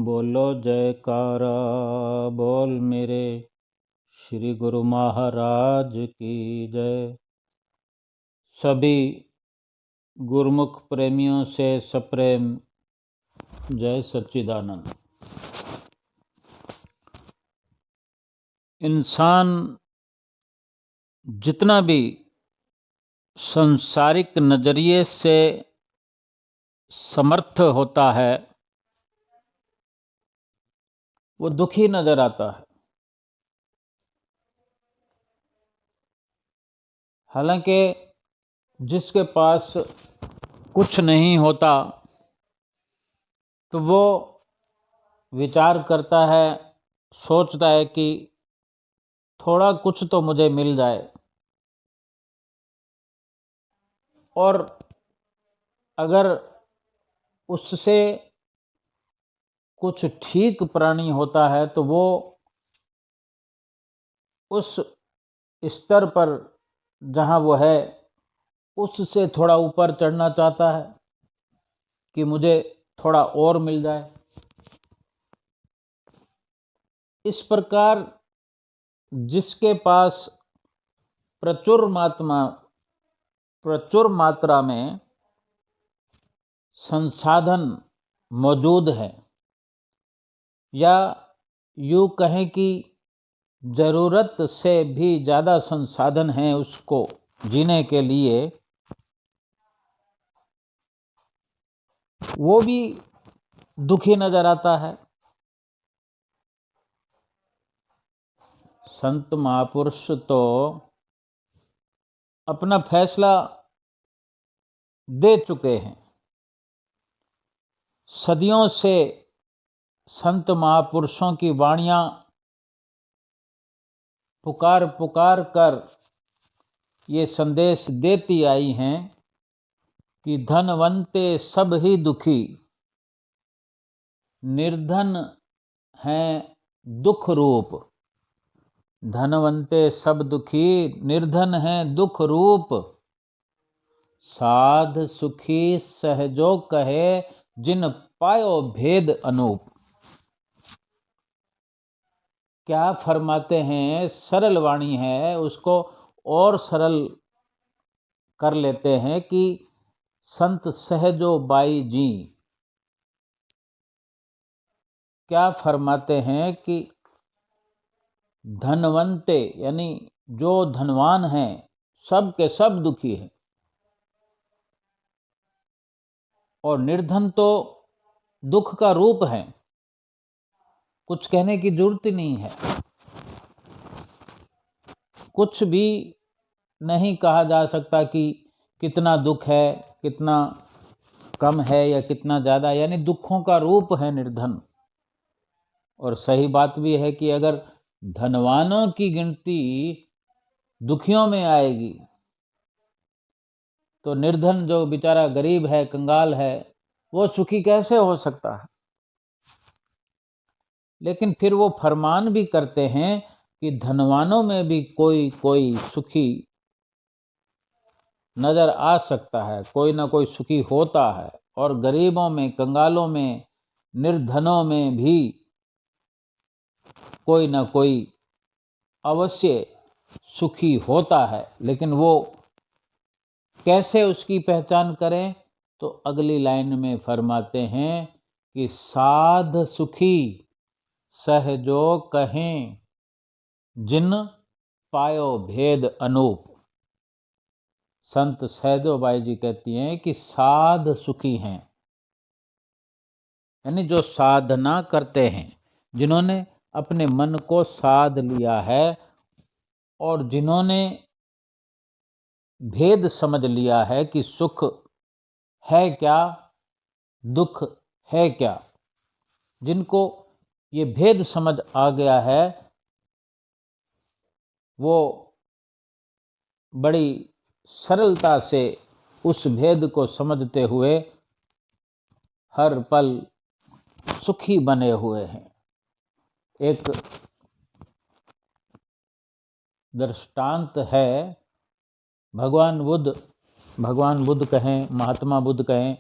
बोलो जयकारा बोल मेरे श्री गुरु महाराज की जय। सभी गुरुमुख प्रेमियों से सप्रेम जय सच्चिदानंद। इंसान जितना भी संसारिक नजरिए से समर्थ होता है वो दुखी नजर आता है। हालांकि जिसके पास कुछ नहीं होता तो वो विचार करता है, सोचता है कि थोड़ा कुछ तो मुझे मिल जाए, और अगर उससे कुछ ठीक प्राणी होता है तो वो उस स्तर पर जहाँ वो है उससे थोड़ा ऊपर चढ़ना चाहता है कि मुझे थोड़ा और मिल जाए। इस प्रकार जिसके पास प्रचुर मात्रा में संसाधन मौजूद है, या यूँ कहें कि ज़रूरत से भी ज़्यादा संसाधन हैं उसको जीने के लिए, वो भी दुखी नजर आता है। संत महापुरुष तो अपना फैसला दे चुके हैं। सदियों से संत महापुरुषों की वाणियां पुकार पुकार कर ये संदेश देती आई हैं कि धनवंते सब ही दुखी, निर्धन हैं दुख रूप। धनवंते सब दुखी, निर्धन हैं दुख रूप। साध सुखी सहजो कहे, जिन पायो भेद अनूप। क्या फरमाते हैं, सरल वाणी है, उसको और सरल कर लेते हैं कि संत सहजो बाई जी क्या फरमाते हैं कि धनवंते यानी जो धनवान हैं सब के सब दुखी हैं, और निर्धन तो दुख का रूप है। कुछ कहने की जरूरत ही नहीं है, कुछ भी नहीं कहा जा सकता कि कितना दुख है, कितना कम है या कितना ज़्यादा, यानी दुखों का रूप है निर्धन। और सही बात भी है कि अगर धनवानों की गिनती दुखियों में आएगी तो निर्धन जो बेचारा गरीब है, कंगाल है, वो सुखी कैसे हो सकता है। लेकिन फिर वो फरमान भी करते हैं कि धनवानों में भी कोई कोई सुखी नजर आ सकता है, कोई ना कोई सुखी होता है, और गरीबों में, कंगालों में, निर्धनों में भी कोई ना कोई अवश्य सुखी होता है। लेकिन वो कैसे उसकी पहचान करें, तो अगली लाइन में फरमाते हैं कि साध सुखी सहजो कहें, जिन पायो भेद अनूप। संत सहजो बाई जी कहती हैं कि साध सुखी हैं, यानी जो साधना करते हैं, जिन्होंने अपने मन को साध लिया है और जिन्होंने भेद समझ लिया है कि सुख है क्या, दुख है क्या, जिनको ये भेद समझ आ गया है, वो बड़ी सरलता से उस भेद को समझते हुए हर पल सुखी बने हुए हैं। एक दृष्टांत है, भगवान बुद्ध कहें, महात्मा बुद्ध कहें,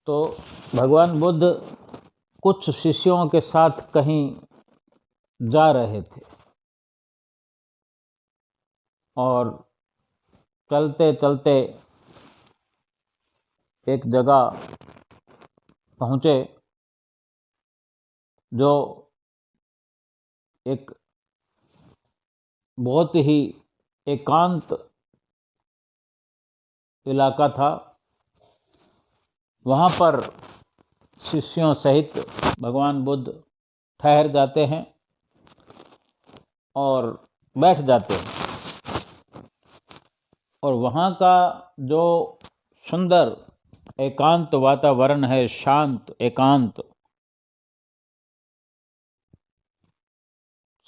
तो भगवान बुद्ध कुछ शिष्यों के साथ कहीं जा रहे थे और चलते चलते एक जगह पहुँचे जो एक बहुत ही एकांत इलाका था। वहाँ पर शिष्यों सहित भगवान बुद्ध ठहर जाते हैं और बैठ जाते हैं। और वहाँ का जो सुंदर एकांत वातावरण है, शांत एकांत,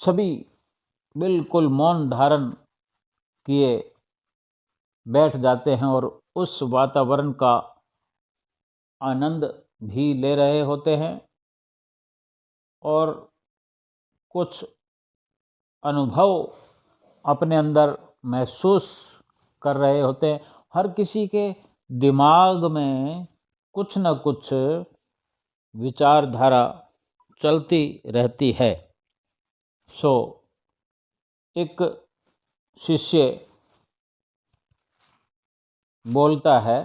सभी बिल्कुल मौन धारण किए बैठ जाते हैं और उस वातावरण का आनंद भी ले रहे होते हैं और कुछ अनुभव अपने अंदर महसूस कर रहे होते हैं। हर किसी के दिमाग में कुछ न कुछ विचारधारा चलती रहती है। एक शिष्य बोलता है,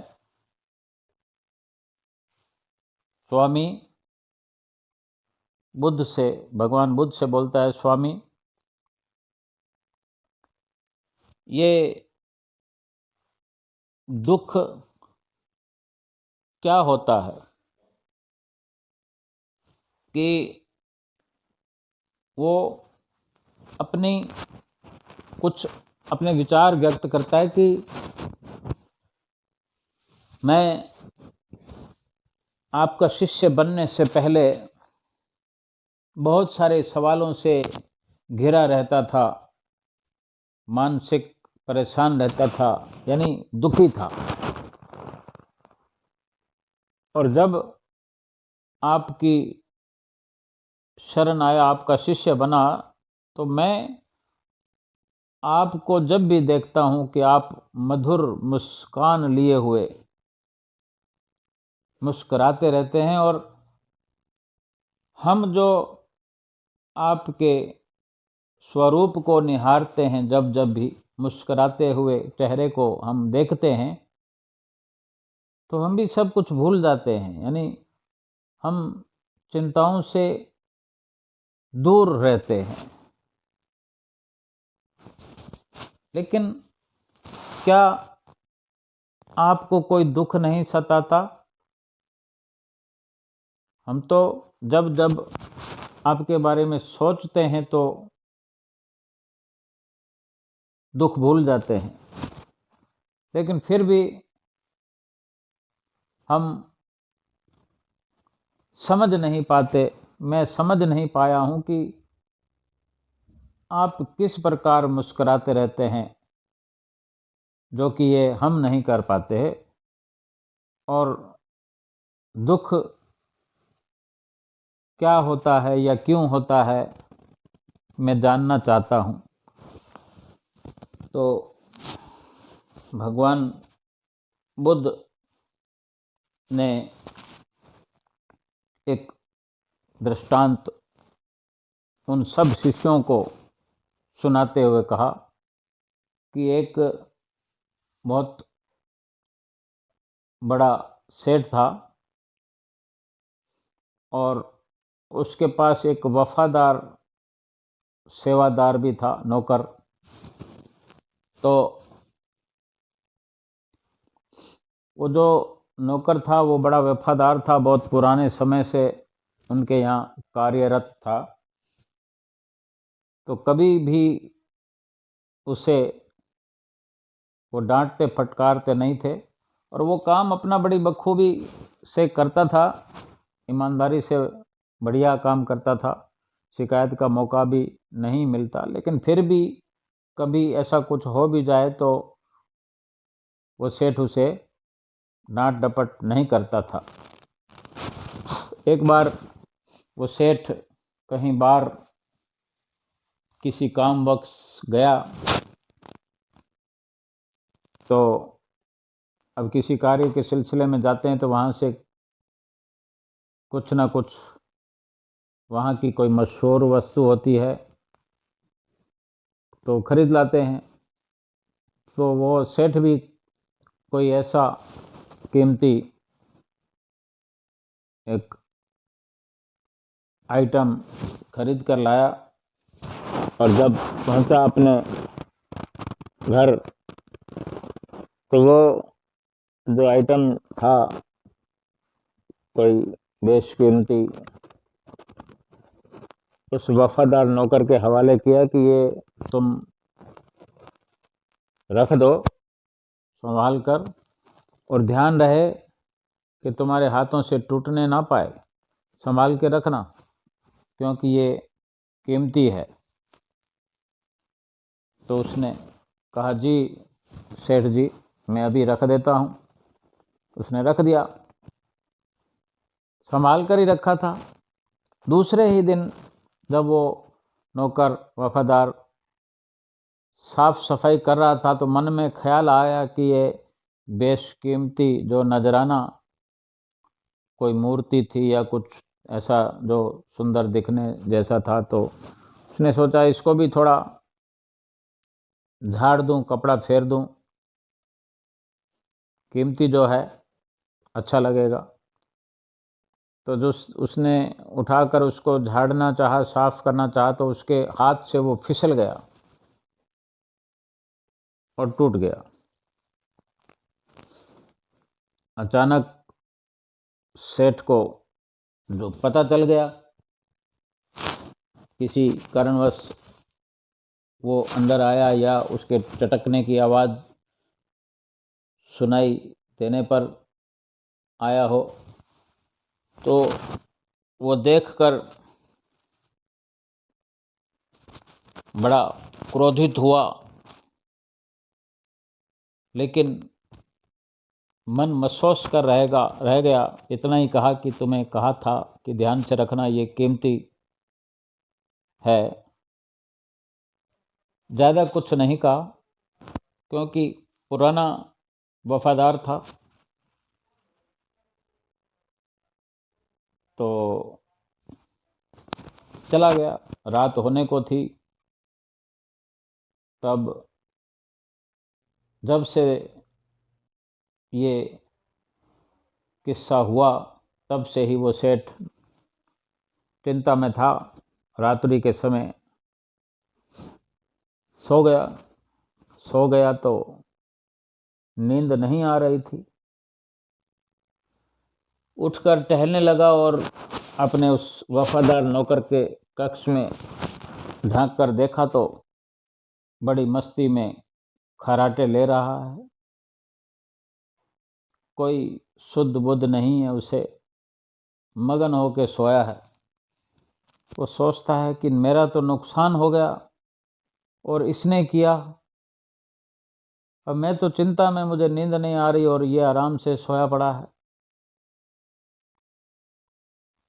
स्वामी बुद्ध से, भगवान बुद्ध से बोलता है, स्वामी ये दुख क्या होता है कि वो अपने विचार व्यक्त करता है कि मैं आपका शिष्य बनने से पहले बहुत सारे सवालों से घिरा रहता था, मानसिक परेशान रहता था, यानी दुखी था। और जब आपकी शरण आया, आपका शिष्य बना, तो मैं आपको जब भी देखता हूं कि आप मधुर मुस्कान लिए हुए मुस्कुराते रहते हैं और हम जो आपके स्वरूप को निहारते हैं, जब जब भी मुस्कुराते हुए चेहरे को हम देखते हैं तो हम भी सब कुछ भूल जाते हैं, यानी हम चिंताओं से दूर रहते हैं। लेकिन क्या आपको कोई दुख नहीं सताता? हम तो जब जब आपके बारे में सोचते हैं तो दुख भूल जाते हैं, लेकिन फिर भी हम समझ नहीं पाते, मैं समझ नहीं पाया हूं कि आप किस प्रकार मुस्कुराते रहते हैं, जो कि ये हम नहीं कर पाते हैं। और दुख क्या होता है या क्यों होता है, मैं जानना चाहता हूं। तो भगवान बुद्ध ने एक दृष्टांत उन सब शिष्यों को सुनाते हुए कहा कि एक बहुत बड़ा सेठ था और उसके पास एक वफादार सेवादार भी था, नौकर। तो वो जो नौकर था वो बड़ा वफादार था, बहुत पुराने समय से उनके यहाँ कार्यरत था। तो कभी भी उसे वो डांटते फटकारते नहीं थे और वो काम अपना बड़ी बखूबी से करता था, ईमानदारी से बढ़िया काम करता था, शिकायत का मौका भी नहीं मिलता। लेकिन फिर भी कभी ऐसा कुछ हो भी जाए तो वो सेठ उसे डांट डपट नहीं करता था। एक बार वो सेठ कहीं बाहर किसी कामवश गया, तो अब किसी कार्य के सिलसिले में जाते हैं तो वहाँ से कुछ ना कुछ वहाँ की कोई मशहूर वस्तु होती है तो खरीद लाते हैं। तो वो सेठ भी कोई ऐसा कीमती एक आइटम खरीद कर लाया और जब पहुंचा अपने घर तो वो जो आइटम था कोई बेशकीमती, उस वफादार नौकर के हवाले किया कि ये तुम रख दो संभाल कर, और ध्यान रहे कि तुम्हारे हाथों से टूटने ना पाए, संभाल के रखना क्योंकि ये कीमती है। तो उसने कहा, जी सेठ जी, मैं अभी रख देता हूँ। उसने रख दिया, संभाल कर ही रखा था। दूसरे ही दिन जब वो नौकर वफादार साफ सफाई कर रहा था तो मन में ख्याल आया कि ये बेशकीमती जो नजराना कोई मूर्ति थी या कुछ ऐसा जो सुंदर दिखने जैसा था, तो उसने सोचा इसको भी थोड़ा झाड़ दूं, कपड़ा फेर दूं, कीमती जो है अच्छा लगेगा। तो जो उसने उठाकर उसको झाड़ना चाहा, साफ करना चाहा, तो उसके हाथ से वो फिसल गया और टूट गया। अचानक सेठ को जो पता चल गया, किसी कारणवश वो अंदर आया या उसके चटकने की आवाज़ सुनाई देने पर आया हो, तो वो देखकर बड़ा क्रोधित हुआ, लेकिन मन महसूस कर रह गया। इतना ही कहा कि तुम्हें कहा था कि ध्यान से रखना, ये कीमती है। ज़्यादा कुछ नहीं कहा क्योंकि पुराना वफादार था। तो चला गया। रात होने को थी। तब जब से ये किस्सा हुआ तब से ही वो सेठ चिंता में था। रात्रि के समय सो गया तो नींद नहीं आ रही थी। उठकर टहलने लगा और अपने उस वफादार नौकर के कक्ष में झांक कर देखा तो बड़ी मस्ती में खराटे ले रहा है। कोई शुद्ध बुद्ध नहीं है, उसे मगन होके सोया है। वो सोचता है कि मेरा तो नुकसान हो गया और इसने किया। अब मैं तो चिंता में, मुझे नींद नहीं आ रही और ये आराम से सोया पड़ा है।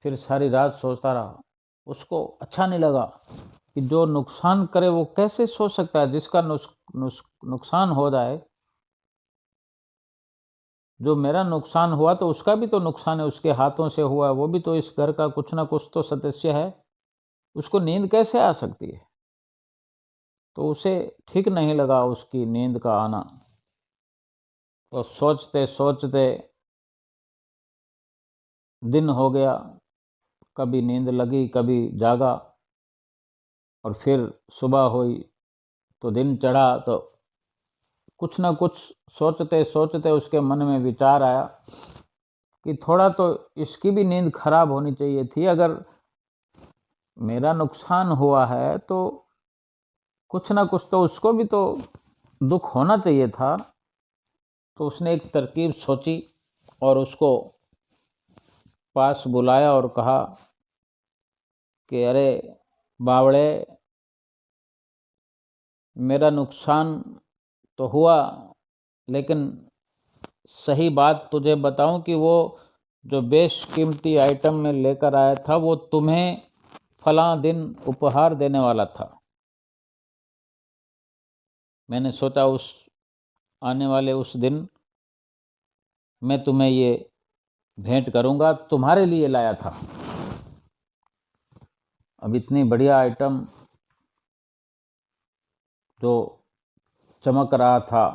फिर सारी रात सोचता रहा। उसको अच्छा नहीं लगा कि जो नुकसान करे वो कैसे सोच सकता है। जिसका नुकसान हो जाए, जो मेरा नुकसान हुआ तो उसका भी तो नुकसान है, उसके हाथों से हुआ है, वो भी तो इस घर का कुछ ना कुछ तो सदस्य है। उसको नींद कैसे आ सकती है? तो उसे ठीक नहीं लगा उसकी नींद का आना। तो सोचते सोचते दिन हो गया। कभी नींद लगी, कभी जागा, और फिर सुबह हुई तो दिन चढ़ा। तो कुछ ना कुछ सोचते सोचते उसके मन में विचार आया कि थोड़ा तो इसकी भी नींद खराब होनी चाहिए थी। अगर मेरा नुकसान हुआ है तो कुछ ना कुछ तो उसको भी तो दुख होना चाहिए था। तो उसने एक तरकीब सोची और उसको पास बुलाया और कहा कि अरे बावड़े, मेरा नुकसान तो हुआ, लेकिन सही बात तुझे बताऊं कि वो जो बेशकीमती आइटम में लेकर आया था वो तुम्हें फलां दिन उपहार देने वाला था। मैंने सोचा उस आने वाले उस दिन मैं तुम्हें ये भेंट करूंगा, तुम्हारे लिए लाया था। अब इतनी बढ़िया आइटम जो चमक रहा था,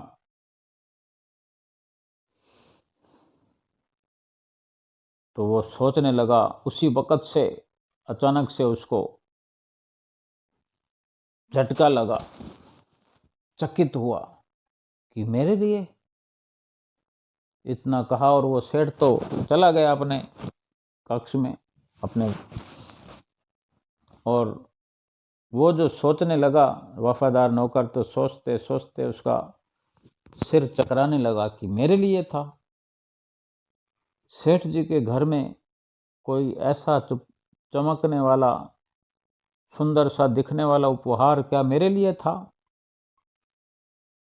तो वो सोचने लगा। उसी वक़्त से अचानक से उसको झटका लगा, चकित हुआ कि मेरे लिए। इतना कहा और वो सेठ तो चला गया अपने कक्ष में अपने, और वो जो सोचने लगा वफादार नौकर, तो सोचते सोचते उसका सिर चकराने लगा कि मेरे लिए था। सेठ जी के घर में कोई ऐसा चमकने वाला, सुंदर सा दिखने वाला उपहार क्या मेरे लिए था?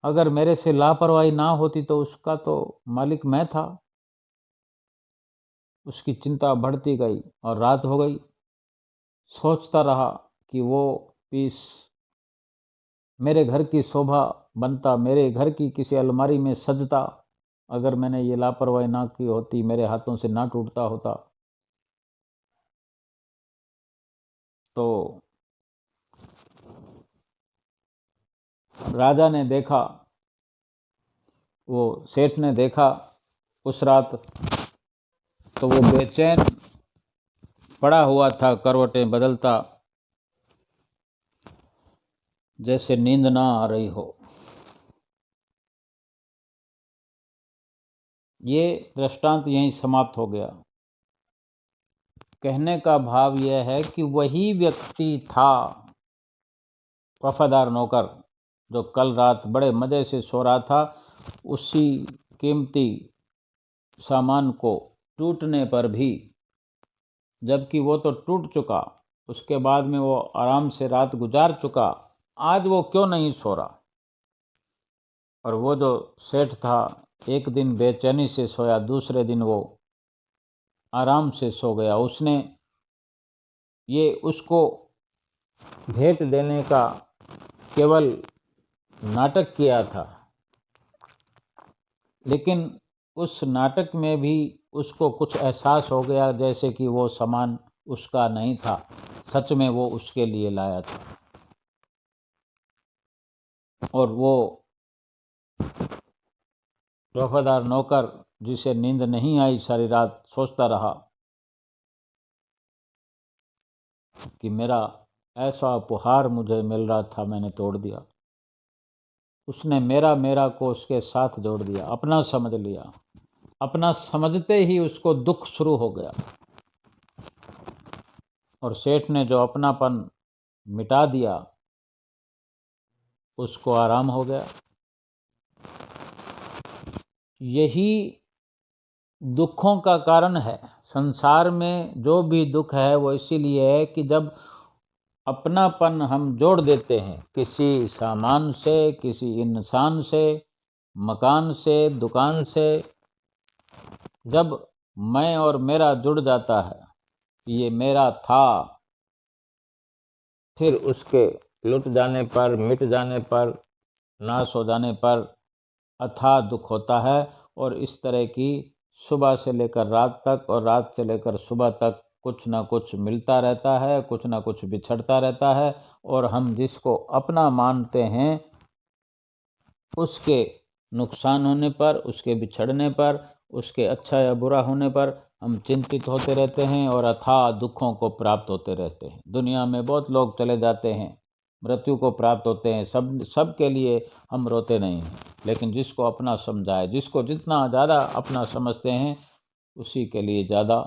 अगर मेरे से लापरवाही ना होती तो उसका तो मालिक मैं था। उसकी चिंता बढ़ती गई और रात हो गई। सोचता रहा कि वो पीस मेरे घर की शोभा बनता, मेरे घर की किसी अलमारी में सजता। अगर मैंने ये लापरवाही ना की होती, मेरे हाथों से ना टूटता होता। तो राजा ने देखा, वो सेठ ने देखा उस रात, तो वो बेचैन पड़ा हुआ था, करवटें बदलता, जैसे नींद ना आ रही हो। ये दृष्टांत यहीं समाप्त हो गया। कहने का भाव यह है कि वही व्यक्ति था, वफादार नौकर, जो कल रात बड़े मज़े से सो रहा था। उसी कीमती सामान को टूटने पर भी, जबकि वो तो टूट चुका, उसके बाद में वो आराम से रात गुजार चुका, आज वो क्यों नहीं सो रहा? और वो जो सेठ था, एक दिन बेचैनी से सोया, दूसरे दिन वो आराम से सो गया। उसने ये उसको भेंट देने का केवल नाटक किया था, लेकिन उस नाटक में भी उसको कुछ एहसास हो गया जैसे कि वो सामान उसका नहीं था, सच में वो उसके लिए लाया था। और वो वफादार नौकर, जिसे नींद नहीं आई, सारी रात सोचता रहा कि मेरा ऐसा उपहार मुझे मिल रहा था, मैंने तोड़ दिया। उसने मेरा मेरा को उसके साथ जोड़ दिया, अपना समझ लिया। अपना समझते ही उसको दुख शुरू हो गया। और सेठ ने जो अपनापन मिटा दिया, उसको आराम हो गया। यही दुखों का कारण है। संसार में जो भी दुख है वो इसीलिए है कि जब अपनापन हम जोड़ देते हैं किसी सामान से, किसी इंसान से, मकान से, दुकान से, जब मैं और मेरा जुड़ जाता है, ये मेरा था, फिर उसके लुट जाने पर, मिट जाने पर, नाश हो जाने पर अथाह दुख होता है। और इस तरह की सुबह से लेकर रात तक और रात से लेकर सुबह तक कुछ ना कुछ मिलता रहता है, कुछ ना कुछ बिछड़ता रहता है। और हम जिसको अपना मानते हैं, उसके नुकसान होने पर, उसके बिछड़ने पर, उसके अच्छा या बुरा होने पर हम चिंतित होते रहते हैं और अथाह दुखों को प्राप्त होते रहते हैं। दुनिया में बहुत लोग चले जाते हैं, मृत्यु को प्राप्त होते हैं, सब के लिए हम रोते नहीं हैं। लेकिन जिसको अपना समझाए, जिसको जितना ज़्यादा अपना समझते हैं, उसी के लिए ज़्यादा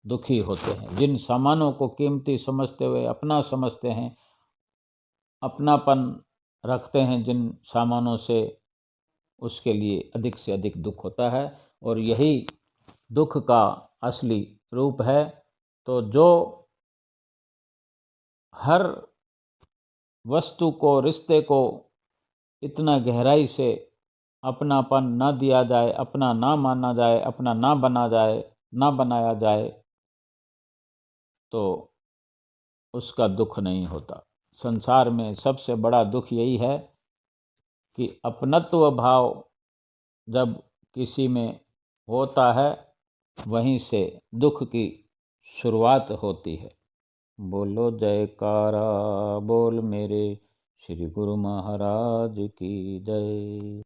दुखी होते हैं। जिन सामानों को कीमती समझते हुए अपना समझते हैं, अपनापन रखते हैं जिन सामानों से, उसके लिए अधिक से अधिक दुख होता है। और यही दुख का असली रूप है। तो जो हर वस्तु को, रिश्ते को इतना गहराई से अपनापन ना दिया जाए, अपना ना माना जाए, अपना ना बना जाए, ना बनाया जाए, तो उसका दुख नहीं होता। संसार में सबसे बड़ा दुख यही है कि अपनत्व भाव जब किसी में होता है, वहीं से दुख की शुरुआत होती है। बोलो जयकारा बोल मेरे श्री गुरु महाराज की जय।